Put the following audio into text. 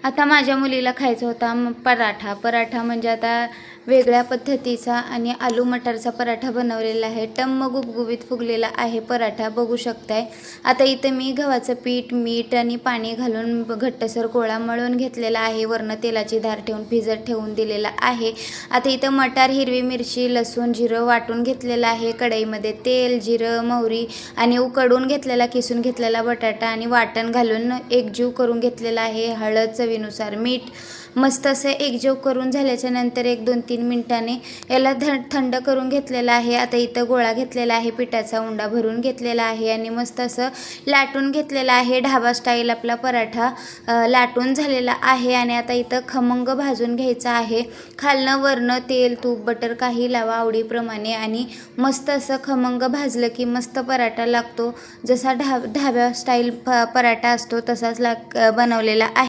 आता माझ्या मुलीला खायचा होता पराठा. पराठा म्हणजे आता वेगळ्या पद्धतीचा आणि आलू मटारचा पराठा बनवलेला आहे. टम्म गुबगुबीत फुगलेला आहे पराठा, बघू शकताय. आता इथं मी गव्हाचं पीठ, मीठ आणि पाणी घालून घट्टसर गोळा मळून घेतलेला आहे. वरनं तेलाची धार ठेवून भिजत ठेवून दिलेला आहे. आता इथं मटार, हिरवी मिरची, लसूण, जिरं वाटून घेतलेलं आहे. कढईमध्ये तेल, जिरं, मोहरी आणि उकडून घेतलेला, किसून घेतलेला बटाटा आणि वाटण घालून एकजीव करून घेतलेला आहे. हळद, चवीनुसार मीठ, मस्त असं एकजीव करून झाल्याच्या नंतर 1-2-3 मिनिटांनी याला थंड करून घेतलेला आहे. आता इथं गोळा घेतलेला आहे, पिठाचा उंडा भरून घेतलेला आहे आणि मस्त असं लाटून घेतलेला आहे. ढाबा स्टाईल आपला पराठा लाटून झालेला आहे आणि आता इथं खमंग भाजून घ्यायचा आहे. खालनं वरनं तेल, तूप, बटर काही लावा आवडीप्रमाणे आणि मस्त असं खमंग भाजलं की मस्त पराठा लागतो. जसा ढाबा स्टाईल पराठा असतो तसाच बनवलेला आहे.